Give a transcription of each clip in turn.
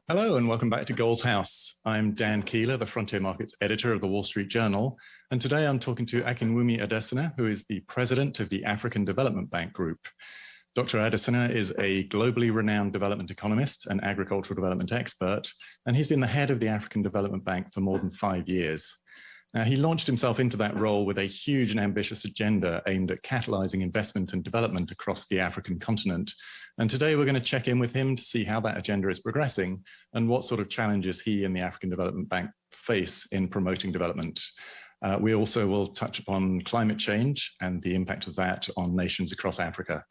Hello and welcome back to Goalshouse. I'm Dan Keeler, the Frontier Markets editor of the Wall Street Journal. And today I'm talking to Akinwumi Adesina, who is the president of the African Development Bank Group. Dr. Adesina is a globally renowned development economist and agricultural development expert, and he's been the head of the African Development Bank for more than 5 years. Now, he launched himself into that role with a huge and ambitious agenda aimed at catalyzing investment and development across the African continent. And today we're going to check in with him to see how that agenda is progressing and what sort of challenges he and the African Development Bank face in promoting development. We also will touch upon climate change and the impact of that on nations across Africa.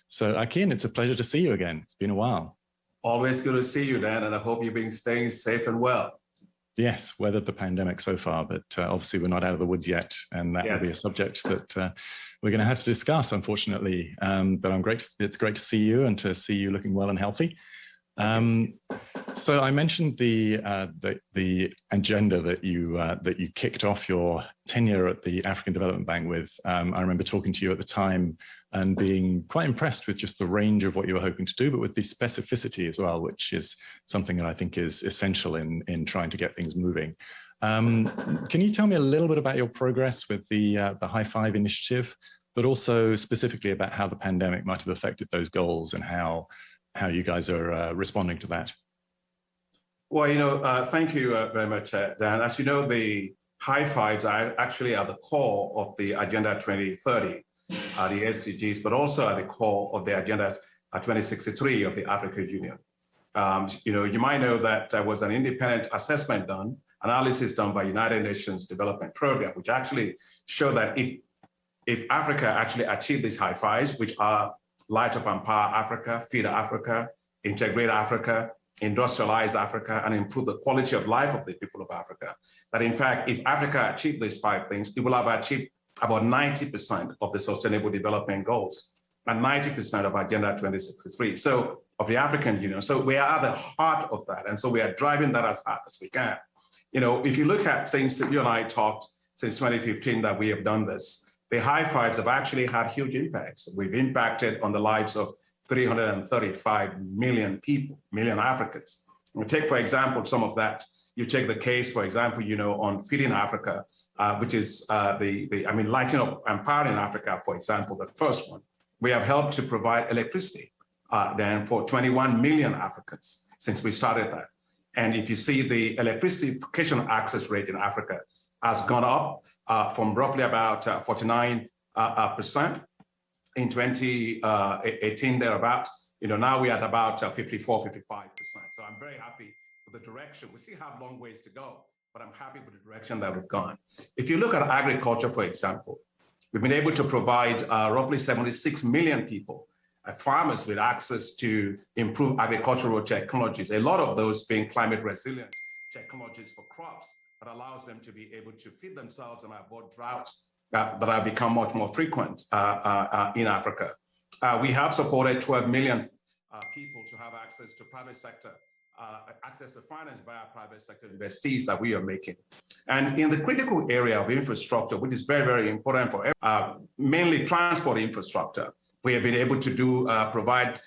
So Akin, it's a pleasure to see you again. It's been a while. Always good to see you, Dan, and I hope you've been staying safe and well. Yes, weathered the pandemic so far, but obviously we're not out of the woods yet, and that will be a subject that we're going to have to discuss, unfortunately. But it's great to see you and to see you looking well and healthy. So I mentioned the agenda that you kicked off your tenure at the African Development Bank with. I remember talking to you at the time and being quite impressed with just the range of what you were hoping to do, but with the specificity as well, which is something that I think is essential in trying to get things moving. Can you tell me a little bit about your progress with the High Five initiative, but also specifically about how the pandemic might have affected those goals and how you guys are responding to that? Well, thank you very much, Dan. As you know, the High Fives are actually at the core of the Agenda 2030, the SDGs, but also at the core of the Agenda 2063 of the African Union. You might know that there was an independent analysis done by United Nations Development Program, which actually showed that if Africa actually achieved these High Fives, which are light up and empower Africa, feed Africa, integrate Africa, industrialize Africa, and improve the quality of life of the people of Africa, that in fact, if Africa achieved these 5 things, it will have achieved about 90% of the Sustainable Development Goals and 90% of Agenda 2063, so of the African Union. So we are at the heart of that, and so we are driving that as hard as we can. If you look at, since you and I talked since 2015 that we have done this, the High Fives have actually had huge impacts. We've impacted on the lives of 335 million people, million Africans. We take, for example, some of that. You take the case, for example, on feeding Africa, which is lighting up, empowering Africa, for example, the first one. We have helped to provide electricity then for 21 million Africans since we started that. And if you see the electrification access rate in Africa has gone up from roughly about 49% in 2018 thereabout. Now we're at about 54, 55%. So I'm very happy with the direction. We still have long ways to go, but I'm happy with the direction that we've gone. If you look at agriculture, for example, we've been able to provide roughly 76 million people, farmers, with access to improve agricultural technologies, a lot of those being climate resilient technologies for crops that allows them to be able to feed themselves and avoid droughts that have become much more frequent in Africa. We have supported 12 million people to have access to private sector, access to finance via private sector investees that we are making. And in the critical area of infrastructure, which is very, very important for mainly transport infrastructure, we have been able to provide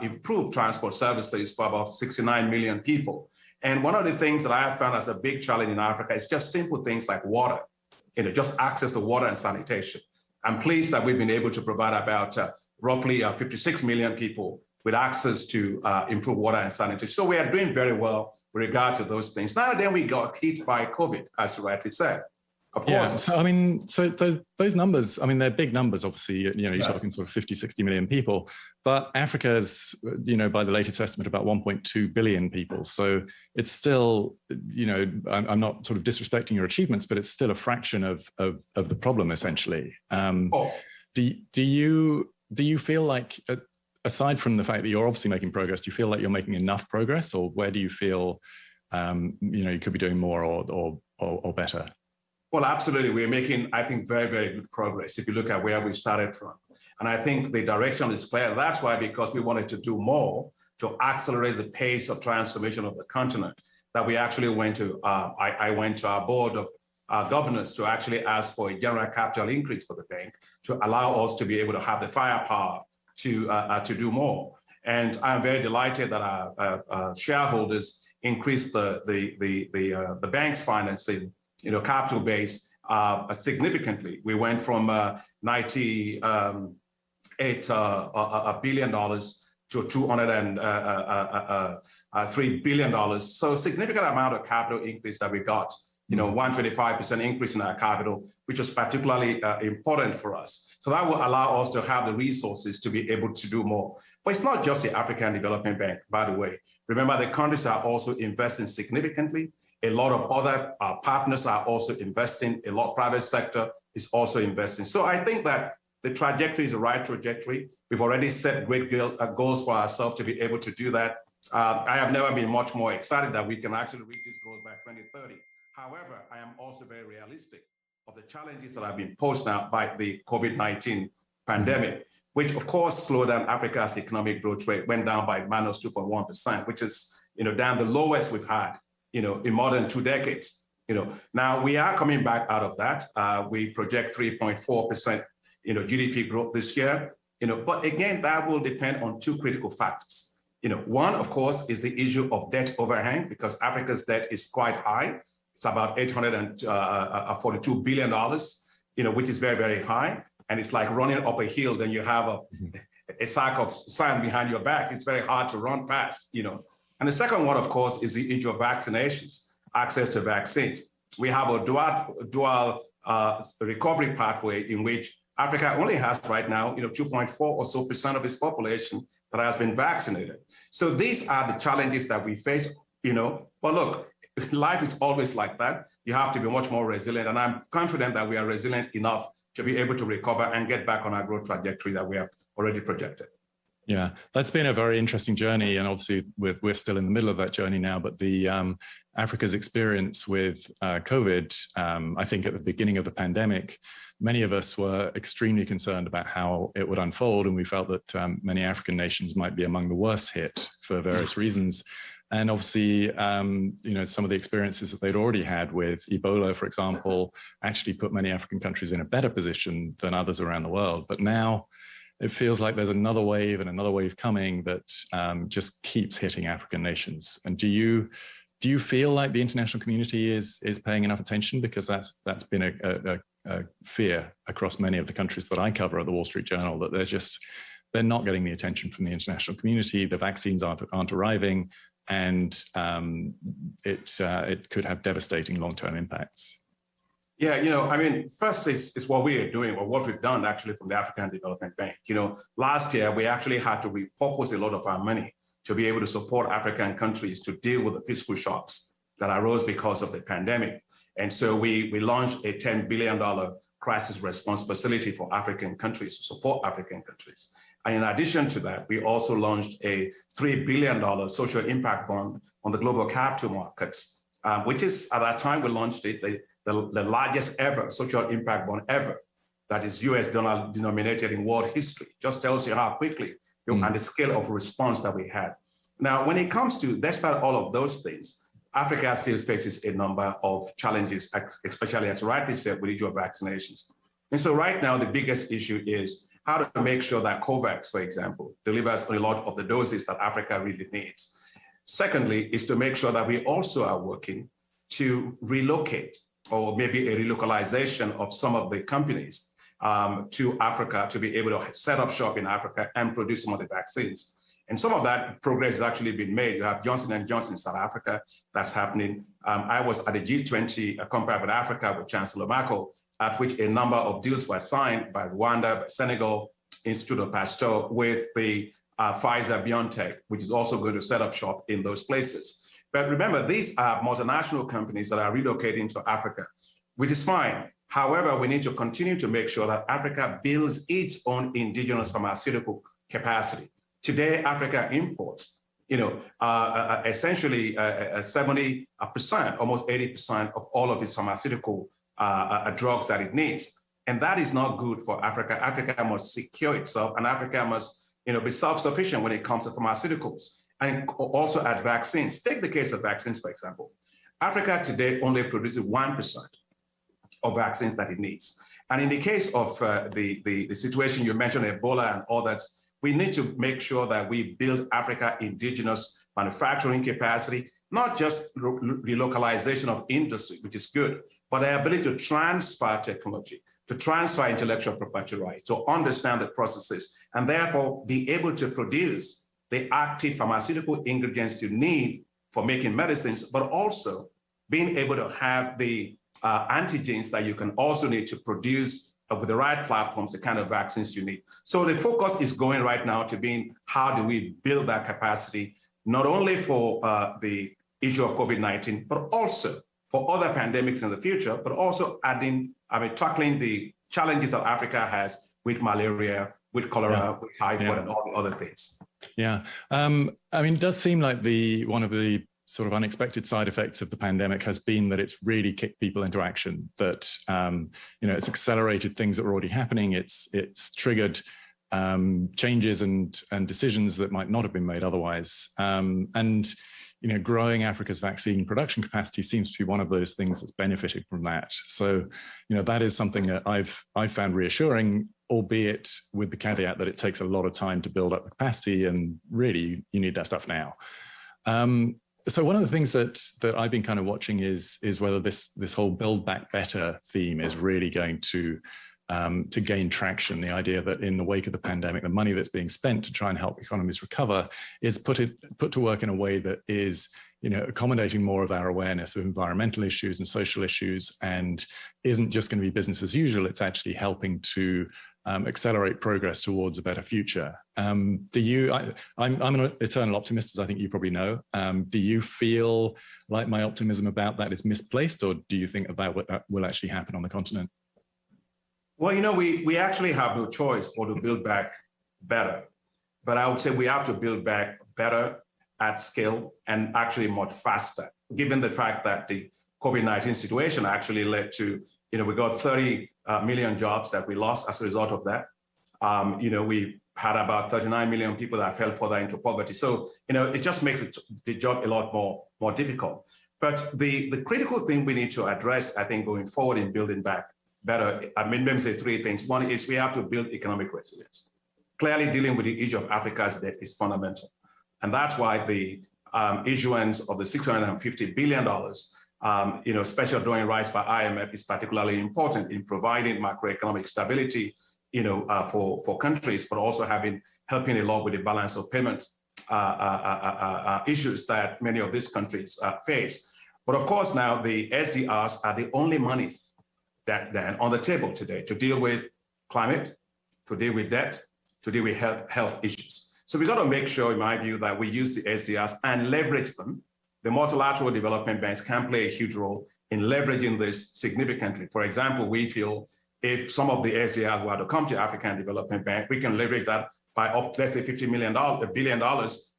improved transport services for about 69 million people. And one of the things that I have found as a big challenge in Africa is just simple things like water, just access to water and sanitation. I'm pleased that we've been able to provide about roughly 56 million people with access to improved water and sanitation. So we are doing very well with regard to those things. Now then we got hit by COVID, as you rightly said. Of course. Yeah, so those numbers, they're big numbers, obviously, you're talking sort of 50, 60 million people, but Africa's, by the latest estimate, about 1.2 billion people. So it's still, I'm not sort of disrespecting your achievements, but it's still a fraction of the problem, essentially. Do you feel like, aside from the fact that you're obviously making progress, do you feel like you're making enough progress, or where do you feel, you could be doing more or better? Well, absolutely. We're making, I think, very, very good progress if you look at where we started from. And I think the direction is clear. That's why, because we wanted to do more to accelerate the pace of transformation of the continent, that we actually went to, I went to our board of governors to actually ask for a general capital increase for the bank to allow us to be able to have the firepower to do more. And I'm very delighted that our shareholders increase the bank's financing, capital base significantly. We went from $98 billion to $203 billion. So significant amount of capital increase that we got. 125% increase in our capital, which is particularly important for us. So that will allow us to have the resources to be able to do more. But it's not just the African Development Bank, by the way. Remember, the countries are also investing significantly. A lot of other partners are also investing. A lot of private sector is also investing. So I think that the trajectory is the right trajectory. We've already set great goals for ourselves to be able to do that. I have never been much more excited that we can actually reach these goals by 2030. However, I am also very realistic of the challenges that have been posed now by the COVID-19 pandemic, which of course slowed down Africa's economic growth rate, went down by minus 2.1%, which is down the lowest we've had in more than 2 decades. Now we are coming back out of that. We project 3.4% GDP growth this year. But again, that will depend on 2 critical factors. One, of course, is the issue of debt overhang, because Africa's debt is quite high. It's about $842 billion, which is very, very high. And it's like running up a hill, then you have a sack of sand behind your back. It's very hard to run fast, And the second one, of course, is the issue of vaccinations, access to vaccines. We have a dual recovery pathway in which Africa only has right now, 2.4% or so of its population that has been vaccinated. So these are the challenges that we face, But look, life is always like that. You have to be much more resilient. And I'm confident that we are resilient enough to be able to recover and get back on our growth trajectory that we have already projected. Yeah, that's been a very interesting journey. And obviously, we're still in the middle of that journey now. But the Africa's experience with COVID, I think at the beginning of the pandemic, many of us were extremely concerned about how it would unfold. And we felt that many African nations might be among the worst hit for various reasons. And obviously, some of the experiences that they'd already had with Ebola, for example, actually put many African countries in a better position than others around the world. But now it feels like there's another wave and another wave coming that just keeps hitting African nations. And do you feel like the international community is paying enough attention? Because that's been a fear across many of the countries that I cover at the Wall Street Journal, that they're not getting the attention from the international community. The vaccines aren't arriving. And it could have devastating long-term impacts. Yeah, first is what we are doing, or what we've done actually from the African Development Bank. Last year, we actually had to repurpose a lot of our money to be able to support African countries to deal with the fiscal shocks that arose because of the pandemic. And so we launched a $10 billion crisis response facility for African countries to support African countries. And in addition to that, we also launched a $3 billion social impact bond on the global capital markets, which is, at that time we launched it, the largest ever social impact bond ever that is US dollar denominated in world history. Just tells you how quickly and the scale of response that we had. Now, when it comes to, despite all of those things, Africa still faces a number of challenges, especially as rightly said, with the issue of vaccinations. And so right now, the biggest issue is how to make sure that COVAX, for example, delivers a lot of the doses that Africa really needs. Secondly, is to make sure that we also are working to relocate, or maybe a relocalization of some of the companies to Africa to be able to set up shop in Africa and produce some of the vaccines. And some of that progress has actually been made. You have Johnson & Johnson in South Africa, that's happening. I was at the G20 Compact with Africa with Chancellor Merkel, at which a number of deals were signed by Rwanda, by Senegal, Institute of Pasteur, with the Pfizer-BioNTech, which is also going to set up shop in those places. But remember, these are multinational companies that are relocating to Africa, which is fine. However, we need to continue to make sure that Africa builds its own indigenous pharmaceutical capacity. Today, Africa imports, essentially 70%, almost 80% of all of its pharmaceutical drugs that it needs. And that is not good for Africa. Africa must secure itself, and Africa must be self-sufficient when it comes to pharmaceuticals, and also at vaccines. Take the case of vaccines, for example. Africa today only produces 1% of vaccines that it needs. And in the case of the situation you mentioned, Ebola and all that, we need to make sure that we build Africa indigenous manufacturing capacity, not just relocalization of industry, which is good, but the ability to transfer technology, to transfer intellectual property rights, to understand the processes, and therefore be able to produce the active pharmaceutical ingredients you need for making medicines, but also being able to have the antigens that you can also need to produce with the right platforms, the kind of vaccines you need. So the focus is going right now to being, how do we build that capacity, not only for the issue of COVID-19, but also for other pandemics in the future, but also tackling the challenges that Africa has with malaria, with cholera, with typhoid, and all the other things. Yeah, it does seem like one of the sort of unexpected side effects of the pandemic has been that it's really kicked people into action, that it's accelerated things that were already happening. It's triggered changes and decisions that might not have been made otherwise. Growing Africa's vaccine production capacity seems to be one of those things that's benefiting from that. So, that is something that I've found reassuring, albeit with the caveat that it takes a lot of time to build up the capacity, and really you need that stuff now. So one of the things that I've been kind of watching is whether this whole Build Back Better theme is really going to gain traction. The idea that in the wake of the pandemic, the money that's being spent to try and help economies recover is put to work in a way that is, accommodating more of our awareness of environmental issues and social issues, and isn't just going to be business as usual. It's actually helping to accelerate progress towards a better future. I'm an eternal optimist, as I think you probably know. Do you feel like my optimism about that is misplaced, or do you think about what will actually happen on the continent? Well, we actually have no choice but to build back better. But I would say we have to build back better at scale and actually much faster, given the fact that the COVID-19 situation actually led to, we got 30 million jobs that we lost as a result of that. We had about 39 million people that fell further into poverty. So, it just makes the job a lot more difficult. But the critical thing we need to address, I think, going forward in building back better, let me say three things. One is we have to build economic resilience. Clearly, dealing with the issue of Africa's debt is fundamental. And that's why the issuance of the $650 billion, special drawing rights by IMF is particularly important in providing macroeconomic stability, for countries, but also helping a lot with the balance of payments issues that many of these countries face. But of course, now the SDRs are the only monies that on the table today to deal with climate, to deal with debt, to deal with health issues. So we got to make sure, in my view, that we use the SDRs and leverage them. The multilateral development banks can play a huge role in leveraging this significantly. For example, we feel if some of the SDRs were to come to African Development Bank, we can leverage that by up, let's say, $50 billion.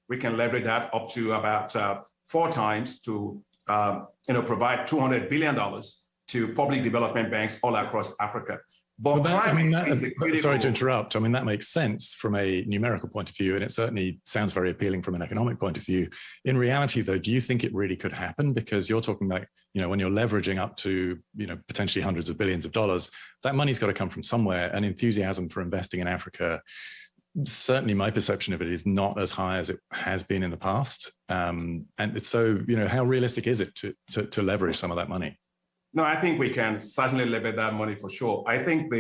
We can leverage that up to about 4 times to provide $200 billion to public development banks all across Africa. But sorry to interrupt. That makes sense from a numerical point of view, and it certainly sounds very appealing from an economic point of view. In reality, though, do you think it really could happen? Because you're talking about, when you're leveraging up to, potentially hundreds of billions of dollars, that money's got to come from somewhere. And enthusiasm for investing in Africa, certainly my perception of it is not as high as it has been in the past. And it's so, how realistic is it to leverage some of that money? No, I think we can certainly leverage that money for sure. I think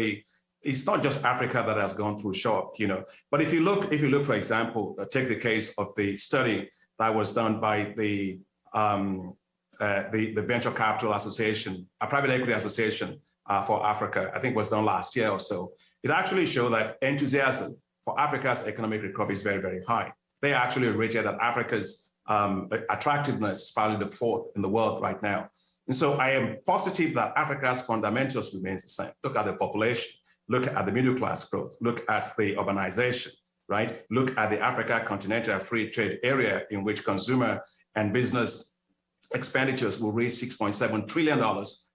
it's not just Africa that has gone through shock, But if you look, for example, take the case of the study that was done by the Venture Capital Association, a private equity association for Africa, I think was done last year or so. It actually showed that enthusiasm for Africa's economic recovery is very, very high. They actually rated that Africa's attractiveness is probably the 4th in the world right now. And so I am positive that Africa's fundamentals remains the same. Look at the population, look at the middle class growth, look at the urbanization, right? Look at the Africa Continental Free Trade Area in which consumer and business expenditures will reach $6.7 trillion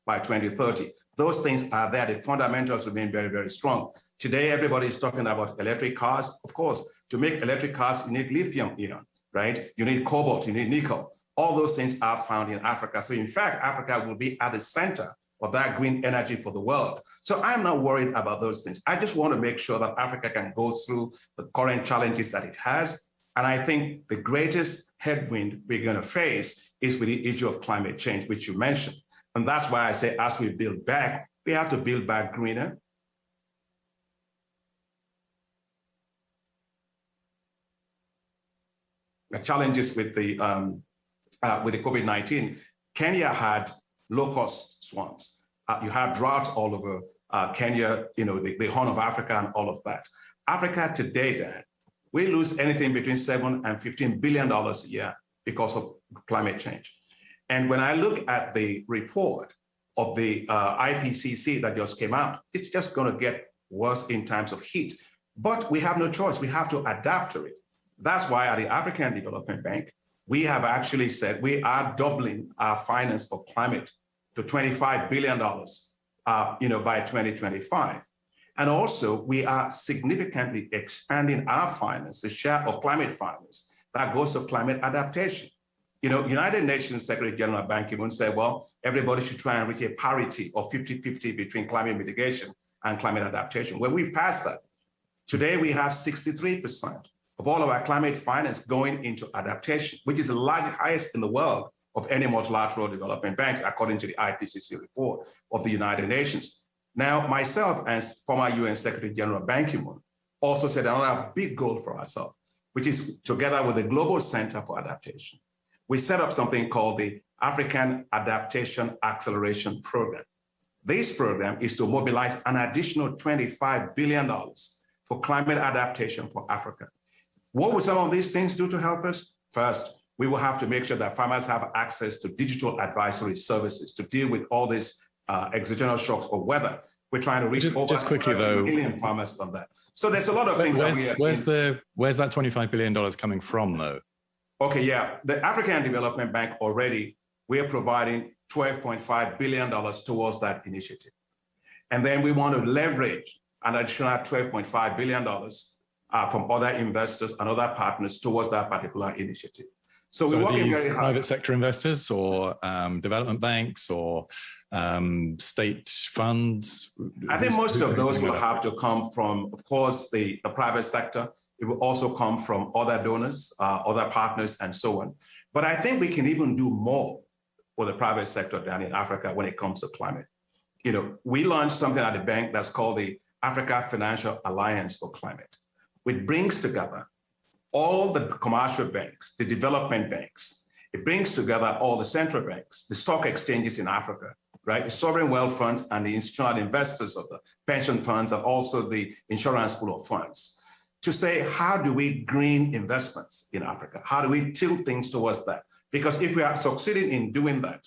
by 2030. Those things are there. The fundamentals remain very, very strong. Today, everybody is talking about electric cars. Of course, to make electric cars, you need lithium ion, right? You need cobalt, you need nickel. All those things are found in Africa. So in fact, Africa will be at the center of that green energy for the world. So I'm not worried about those things. I just want to make sure that Africa can go through the current challenges that it has And I think the greatest headwind we're going to face is with the issue of climate change, which you mentioned. And that's why I say, as we build back, we have to build back greener. The challenges with the COVID-19, Kenya had low-cost swamps. You have droughts all over Kenya, the Horn of Africa and all of that. Africa today, then, we lose anything between $7 and $15 billion a year because of climate change. And when I look at the report of the IPCC that just came out, it's just going to get worse in times of heat. But we have no choice. We have to adapt to it. That's why at the African Development Bank, we have actually said we are doubling our finance for climate to $25 billion, by 2025. And also, we are significantly expanding our finance, the share of climate finance that goes to climate adaptation. United Nations Secretary General Ban Ki-moon said, well, everybody should try and reach a parity of 50-50 between climate mitigation and climate adaptation. Well, we've passed that. Today, we have 63% of all of our climate finance going into adaptation, which is the highest in the world of any multilateral development banks, according to the IPCC report of the United Nations. Now, myself as former UN Secretary General Ban Ki-moon also set another big goal for ourselves, which is together with the Global Center for Adaptation, we set up something called the African Adaptation Acceleration Program. This program is to mobilize an additional $25 billion for climate adaptation for Africa. What will some of these things do to help us? First, we will have to make sure that farmers have access to digital advisory services to deal with all these exogenous shocks or weather. We're trying to reach over just quickly, though, 1 million farmers on that. So there's a lot of things. Where's that $25 billion coming from, though? Okay, yeah. The African Development Bank already, we are providing $12.5 billion towards that initiative. And then we want to leverage an additional $12.5 billion from other investors and other partners towards that particular initiative. So we're working very hard. Private sector investors or development banks or state funds? I think most of those will have to come from, of course, the private sector. It will also come from other donors, other partners, and so on. But I think we can even do more for the private sector down in Africa when it comes to climate. We launched something at the bank that's called the Africa Financial Alliance for Climate, which brings together all the commercial banks, the development banks. It brings together all the central banks, the stock exchanges in Africa, right? The sovereign wealth funds and the institutional investors of the pension funds and also the insurance pool of funds to say, how do we green investments in Africa? How do we tilt things towards that? Because if we are succeeding in doing that,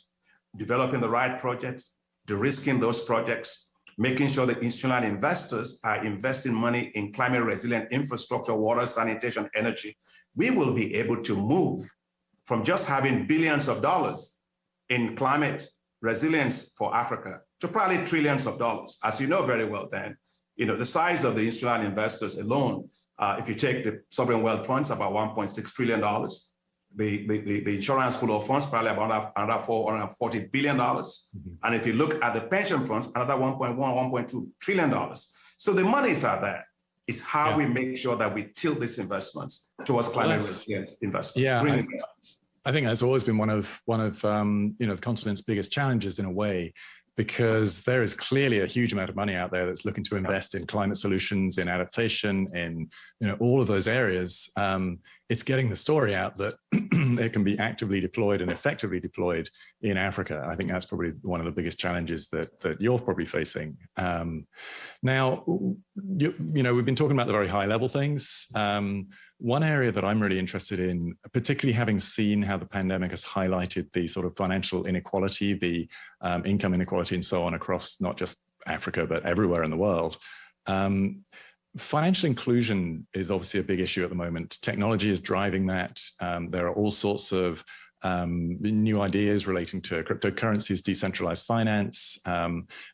developing the right projects, de-risking those projects, making sure that institutional investors are investing money in climate resilient infrastructure, water, sanitation, energy, we will be able to move from just having billions of dollars in climate resilience for Africa to probably trillions of dollars. As you know very well, Dan, the size of the institutional investors alone, if you take the sovereign wealth funds, about $1.6 trillion, the insurance pool of funds, probably about another $440 billion. Mm-hmm. And if you look at the pension funds, another $1.2 trillion. So the monies are there. It's how we make sure that we tilt these investments towards climate resilient investments, green investments. I think that's always been one of the continent's biggest challenges in a way, because there is clearly a huge amount of money out there that's looking to invest in climate solutions, in adaptation, in all of those areas. It's getting the story out that it can be actively deployed and effectively deployed in Africa. I think that's probably one of the biggest challenges that you're probably facing. Now, we've been talking about the very high level things. One area that I'm really interested in, particularly having seen how the pandemic has highlighted the sort of financial inequality, the income inequality and so on across not just Africa, but everywhere in the world. Financial inclusion is obviously a big issue at the moment. Technology is driving that. There are all sorts of new ideas relating to cryptocurrencies, decentralized finance.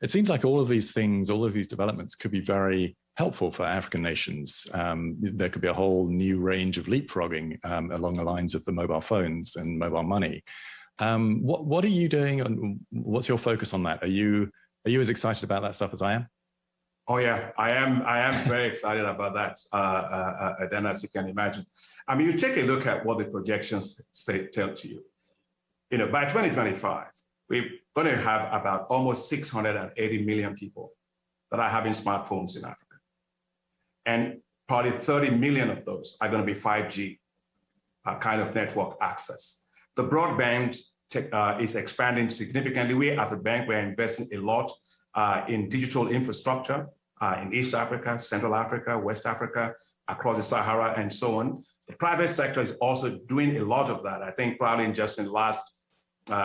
It seems like all of these things, all of these developments could be very helpful for African nations. There could be a whole new range of leapfrogging along the lines of the mobile phones and mobile money. What are you doing and what's your focus on that? Are you as excited about that stuff as I am? Oh yeah, I am very excited about that, then, as you can imagine. I mean, you take a look at what the projections tell to you. You know, by 2025, we're going to have about almost 680 million people that are having smartphones in Africa. And probably 30 million of those are going to be 5G kind of network access. The broadband is expanding significantly. We as a bank, we're investing a lot in digital infrastructure in East Africa, Central Africa, West Africa, across the Sahara, and so on. The private sector is also doing a lot of that. I think probably in just in the last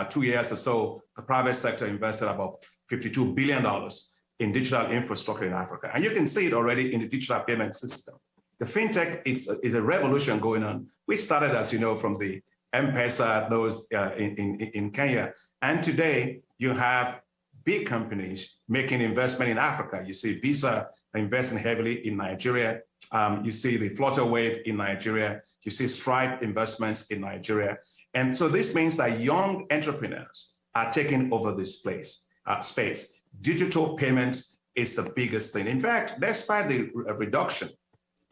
2 years or so, the private sector invested about $52 billion in digital infrastructure in Africa. And you can see it already in the digital payment system. The fintech is a revolution going on. We started, as you know, from the M-Pesa, those in Kenya. And today you have big companies making investment in Africa. You see Visa investing heavily in Nigeria. You see the Flutterwave in Nigeria. You see Stripe investments in Nigeria. And so this means that young entrepreneurs are taking over this space. Digital payments is the biggest thing. In fact, despite the reduction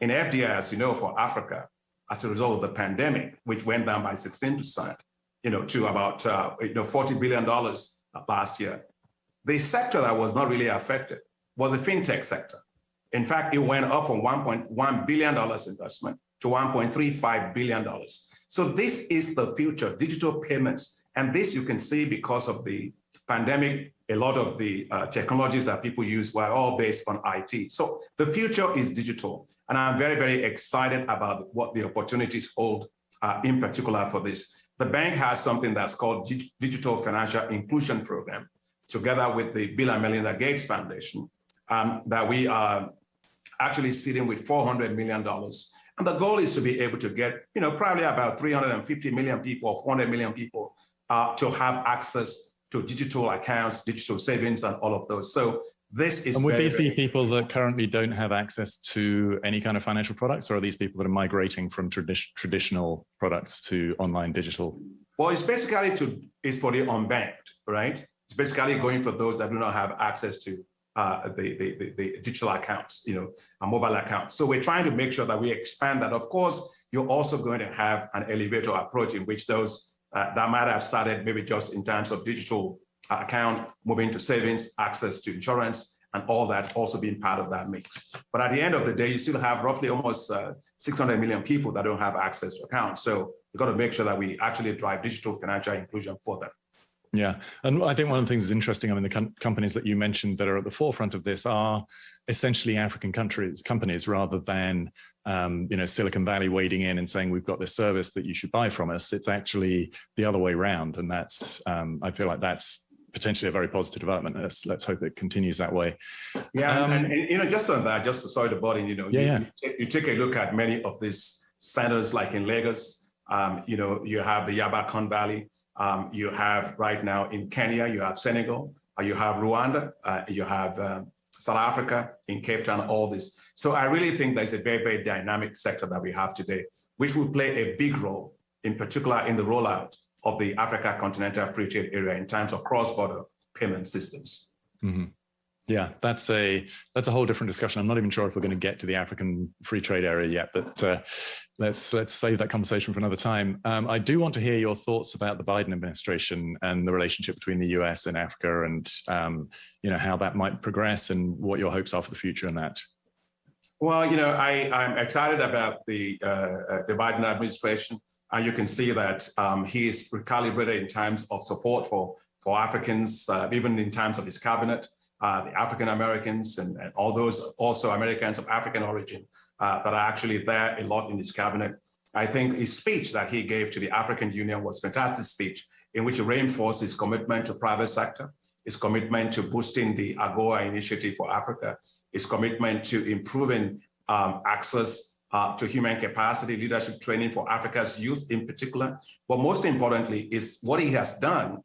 in FDI, as you know, for Africa, as a result of the pandemic, which went down by 16%, to about $40 billion last year. The sector that was not really affected was the fintech sector. In fact, it went up from $1.1 billion investment to $1.35 billion. So this is the future, digital payments. And this you can see because of the pandemic, a lot of the technologies that people use were all based on IT. So the future is digital. And I'm very, very excited about what the opportunities hold in particular for this. The bank has something that's called Digital Financial Inclusion Program, together with the Bill and Melinda Gates Foundation, that we are actually sitting with $400 million. And the goal is to be able to get, probably about 350 million people or 400 million people to have access to digital accounts, digital savings, and all of those. So this is— And would these be people that currently don't have access to any kind of financial products, or are these people that are migrating from traditional products to online digital? Well, it's basically it's for the unbanked, right? It's basically going for those that do not have access to the digital accounts, a mobile account. So we're trying to make sure that we expand that. Of course, you're also going to have an elevator approach in which those that might have started maybe just in terms of digital account, moving to savings, access to insurance, and all that also being part of that mix. But at the end of the day, you still have roughly almost 600 million people that don't have access to accounts. So we've got to make sure that we actually drive digital financial inclusion for them. Yeah, and I think one of the things that's interesting, I mean, the companies that you mentioned that are at the forefront of this are essentially African companies rather than, Silicon Valley wading in and saying, we've got this service that you should buy from us. It's actually the other way around. And that's, I feel like that's potentially a very positive development. Let's hope it continues that way. Yeah, and just on that, just sorry to bother, you take a look at many of these centers like in Lagos, you have the Yabakan Valley. You have right now in Kenya, you have Senegal, you have Rwanda, you have South Africa, in Cape Town, all this. So I really think there's a very, very dynamic sector that we have today, which will play a big role, in particular in the rollout of the Africa Continental Free Trade Area in terms of cross-border payment systems. Mm-hmm. Yeah, that's a whole different discussion. I'm not even sure if we're going to get to the African free trade area yet, but let's save that conversation for another time. I do want to hear your thoughts about the Biden administration and the relationship between the US and Africa, and how that might progress and what your hopes are for the future in that. Well, I'm excited about the Biden administration. You can see that he's recalibrated in terms of support for Africans, even in terms of his cabinet. The African Americans and all those also Americans of African origin that are actually there a lot in his cabinet. I think his speech that he gave to the African Union was a fantastic speech in which he reinforced his commitment to private sector, his commitment to boosting the AGOA initiative for Africa, his commitment to improving access to human capacity, leadership training for Africa's youth in particular. But most importantly is what he has done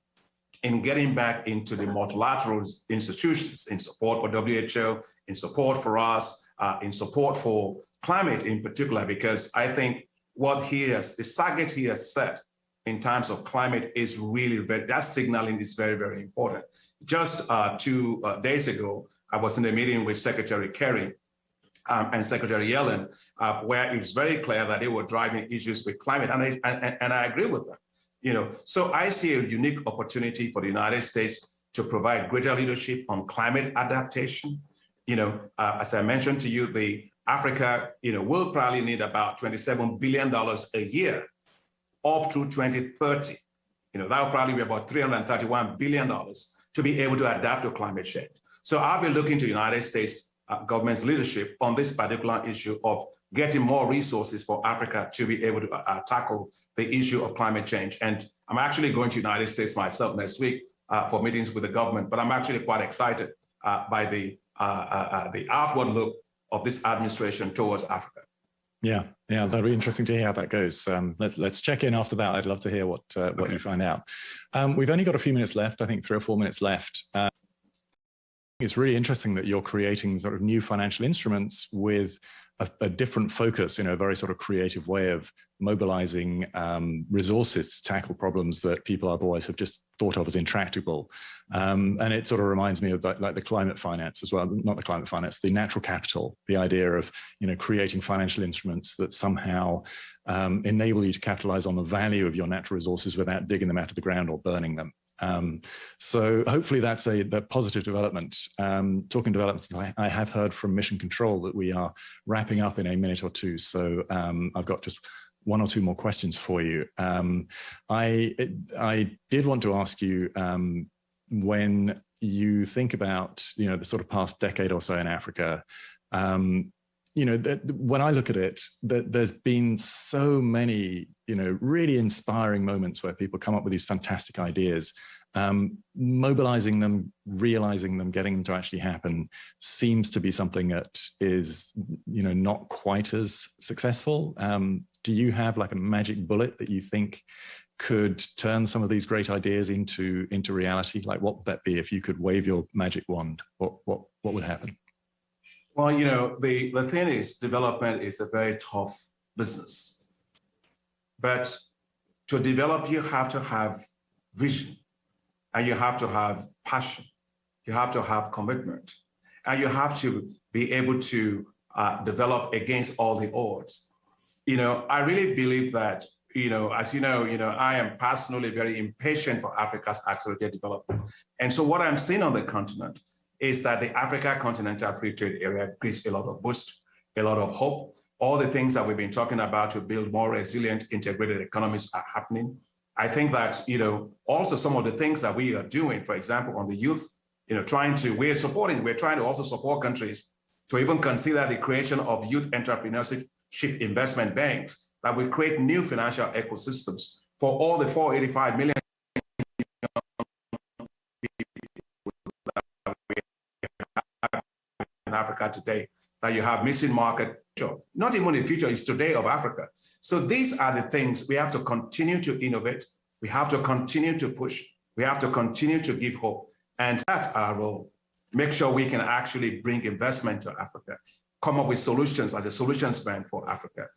in getting back into the multilateral institutions in support for WHO, in support for us, in support for climate in particular, because I think the target he has set in terms of climate is really that signaling is very, very important. Just 2 days ago, I was in a meeting with Secretary Kerry and Secretary Yellen, where it was very clear that they were driving issues with climate, and I agree with them. So I see a unique opportunity for the United States to provide greater leadership on climate adaptation. As I mentioned to you, Africa, will probably need about $27 billion a year up through 2030. That will probably be about $331 billion to be able to adapt to climate change. So I'll be looking to the United States government's leadership on this particular issue of getting more resources for Africa to be able to tackle the issue of climate change. And I'm actually going to the United States myself next week for meetings with the government, but I'm actually quite excited by the outward look of this administration towards Africa. Yeah, that'll be interesting to hear how that goes. Let's check in after that. I'd love to hear what you find out. We've only got a few minutes left, I think 3 or 4 minutes left. It's really interesting that you're creating sort of new financial instruments with a different focus, a very sort of creative way of mobilizing resources to tackle problems that people otherwise have just thought of as intractable. And it sort of reminds me of like the climate finance as well, not the climate finance, the natural capital, the idea of, creating financial instruments that somehow enable you to capitalize on the value of your natural resources without digging them out of the ground or burning them. So hopefully that's a positive development. Talking developments, I have heard from Mission Control that we are wrapping up in a minute or two. So I've got just 1 or 2 more questions for you. I did want to ask you, when you think about, the sort of past decade or so in Africa, when I look at it, there's been so many, really inspiring moments where people come up with these fantastic ideas. Mobilizing them, realizing them, getting them to actually happen seems to be something that is, not quite as successful. Do you have like a magic bullet that you think could turn some of these great ideas into reality? Like, what would that be if you could wave your magic wand? What would happen? Well, the thing is, development is a very tough business. But to develop, you have to have vision, and you have to have passion. You have to have commitment, and you have to be able to develop against all the odds. I really believe that, as I am personally very impatient for Africa's accelerated development. And so what I'm seeing on the continent is that the Africa Continental Free Trade Area gives a lot of boost, a lot of hope. All the things that we've been talking about to build more resilient, integrated economies are happening. I think that, also some of the things that we are doing, for example, on the youth, we're trying to also support countries to even consider the creation of youth entrepreneurship investment banks that will create new financial ecosystems for all the 485 million in Africa today, that you have missing market. Not even the future, is today of Africa. So these are the things we have to continue to innovate. We have to continue to push. We have to continue to give hope. And that's our role. Make sure we can actually bring investment to Africa, come up with solutions as a solutions bank for Africa.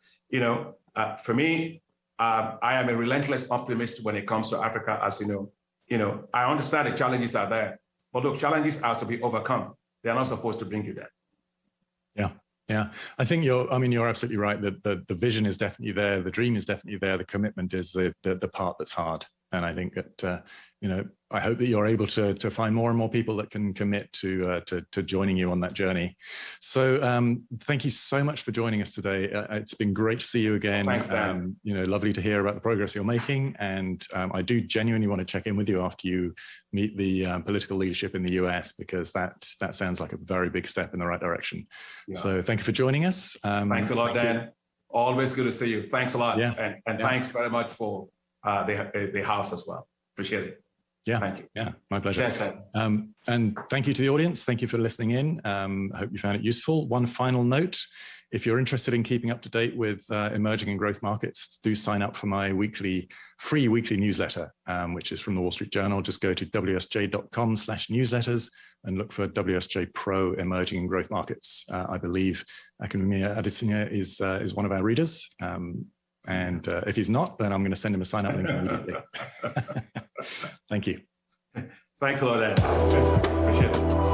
For me, I am a relentless optimist when it comes to Africa, as you know. I understand the challenges are there, but look, challenges are to be overcome. They're not supposed to bring you there. Yeah. I think you're absolutely right that the vision is definitely there. The dream is definitely there. The commitment is the part that's hard. And I think that, I hope that you're able to find more and more people that can commit to joining you on that journey. So thank you so much for joining us today. It's been great to see you again. Thanks, Dan. Lovely to hear about the progress you're making. And I do genuinely want to check in with you after you meet the political leadership in the US, because that sounds like a very big step in the right direction. Yeah. So thank you for joining us. Thanks a lot, Dan. Always good to see you. Thanks a lot. Yeah. And thanks very much for the house as well. Appreciate it. Yeah. Thank you. Yeah, my pleasure. Cheers, and thank you to the audience. Thank you for listening in. I hope you found it useful. One final note, if you're interested in keeping up to date with emerging and growth markets, do sign up for my free weekly newsletter, which is from the Wall Street Journal. Just go to wsj.com/newsletters and look for WSJ Pro Emerging and Growth Markets. I believe Akinwumi Adesina is one of our readers. And if he's not, then I'm going to send him a sign-up link immediately. Thank you. Thanks a lot, Ed. Appreciate it.